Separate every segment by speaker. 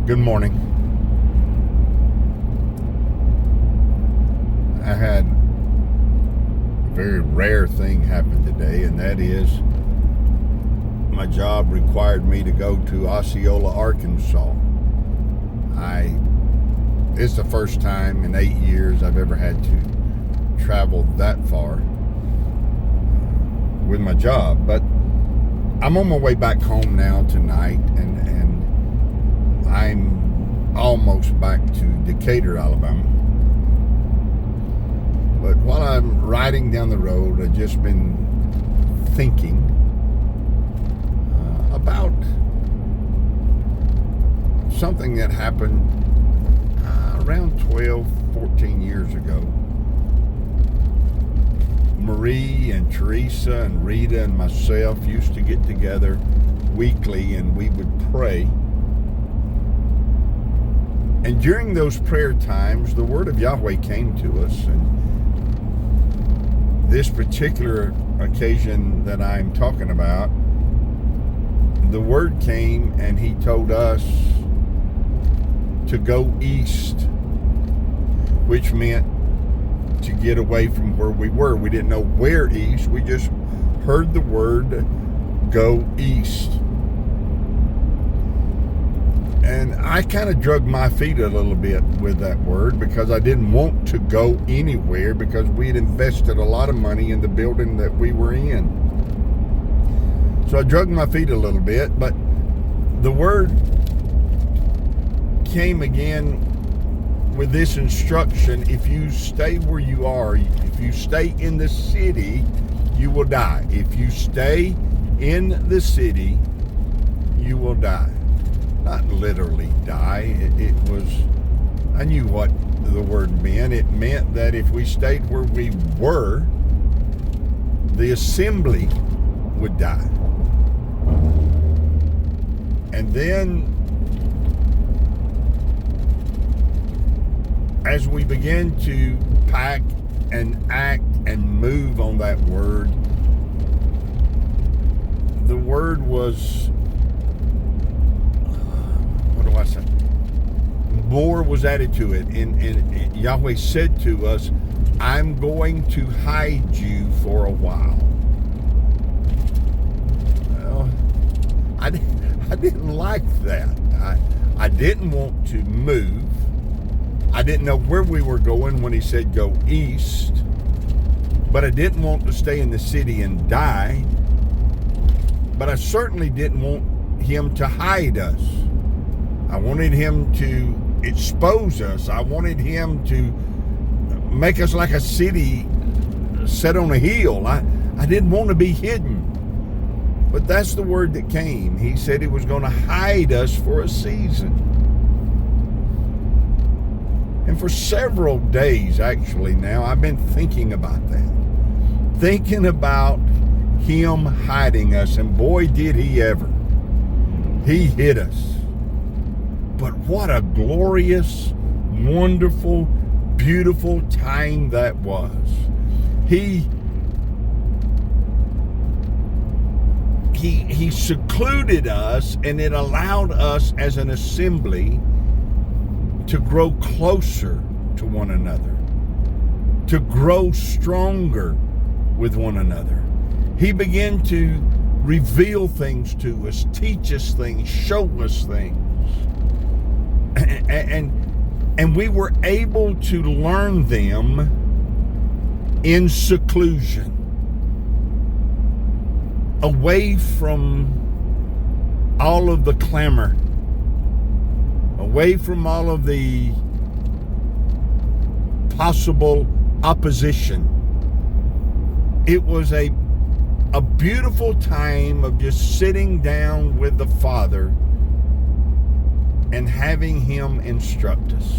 Speaker 1: Good morning. I had a very rare thing happen today, and that is my job required me to go to Osceola, Arkansas. It's the first time in 8 years I've ever had to travel that far with my job, but I'm on my way back home now tonight, and I'm almost back to Decatur, Alabama. But while I'm riding down the road, I've just been thinking about something that happened around 12, 14 years ago. Marie and Teresa and Rita and myself used to get together weekly, and we would pray. And during those prayer times, the word of Yahweh came to us. And this particular occasion that I'm talking about, the word came and he told us to go east, which meant to get away from where we were. We didn't know where east. We just heard the word, go east. And I kind of drug my feet a little bit with that word, because I didn't want to go anywhere, because we had invested a lot of money in the building that we were in. So I drug my feet a little bit, but the word came again with this instruction: if you stay where you are, if you stay in the city, you will die. If you stay in the city, you will die. Not literally die. It was, I knew what the word meant. It meant that if we stayed where we were, the assembly would die. And then, as we began to pack and act and move on that word, the word was, more was added to it. And Yahweh said to us, I'm going to hide you for a while. Well, I didn't like that. I didn't want to move. I didn't know where we were going when he said go east, but I didn't want to stay in the city and die. But I certainly didn't want him to hide us. I wanted him to expose us. I wanted him to make us like a city set on a hill. I didn't want to be hidden. But that's the word that came. He said he was going to hide us for a season. And for several days, actually, now, I've been thinking about that. Thinking about him hiding us. And boy, did he ever. He hid us. But what a glorious, wonderful, beautiful time that was. He secluded us, and it allowed us as an assembly to grow closer to one another, to grow stronger with one another. He began to reveal things to us, teach us things, show us things. And we were able to learn them in seclusion, away from all of the clamor, away from all of the possible opposition. It was a beautiful time of just sitting down with the Father and having him instruct us.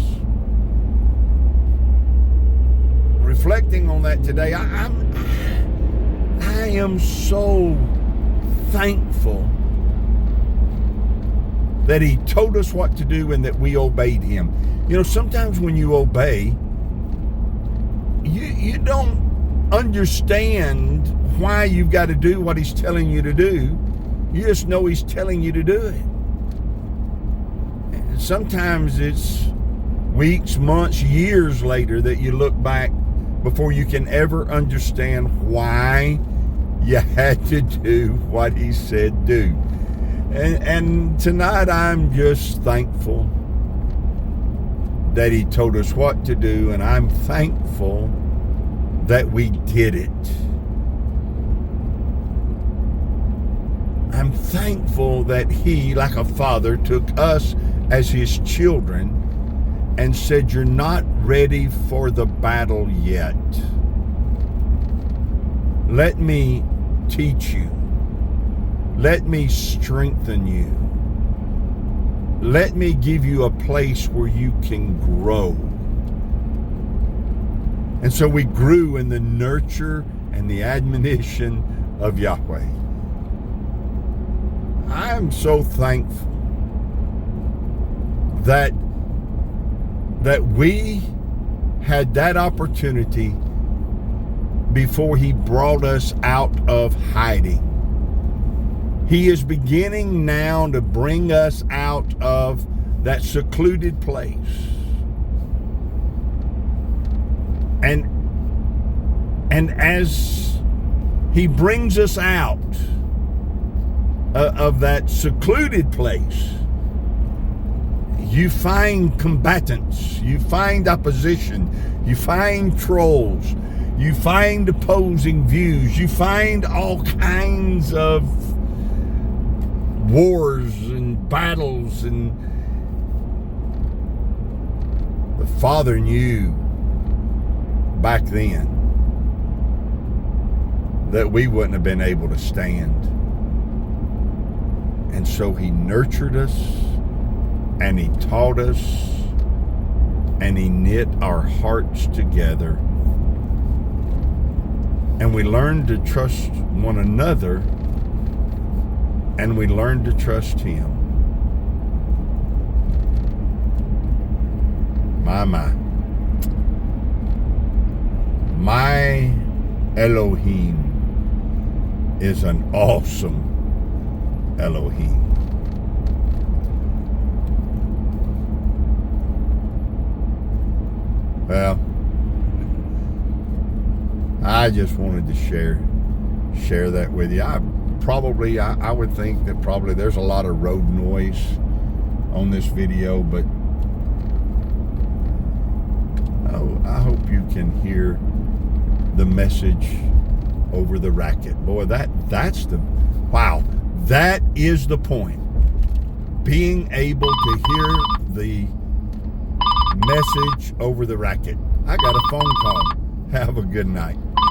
Speaker 1: Reflecting on that today, I am so thankful that he told us what to do and that we obeyed him. You know, sometimes when you obey, you don't understand why you've got to do what he's telling you to do. You just know he's telling you to do it. sometimes it's weeks, months, years later that you look back before you can ever understand why you had to do what he said do. And tonight I'm just thankful that he told us what to do, and I'm thankful that we did it. I'm thankful that he, like a father, took us as his children and said, you're not ready for the battle yet. Let me teach you. Let me strengthen you. Let me give you a place where you can grow. And so we grew in the nurture and the admonition of Yahweh. I'm so thankful that we had that opportunity before he brought us out of hiding. He is beginning now to bring us out of that secluded place. And as he brings us out of that secluded place, you find combatants, you find opposition, you find trolls, you find opposing views, you find all kinds of wars and battles. And the Father knew back then that we wouldn't have been able to stand. And so he nurtured us, and he taught us, and he knit our hearts together. And we learned to trust one another, and we learned to trust him. My Elohim is an awesome Elohim. Well, I just wanted to share that with you. I would think that probably there's a lot of road noise on this video, but I hope you can hear the message over the racket. Boy, that's the wow. That is the point. Being able to hear the message over the racket. I got a phone call. Have a good night.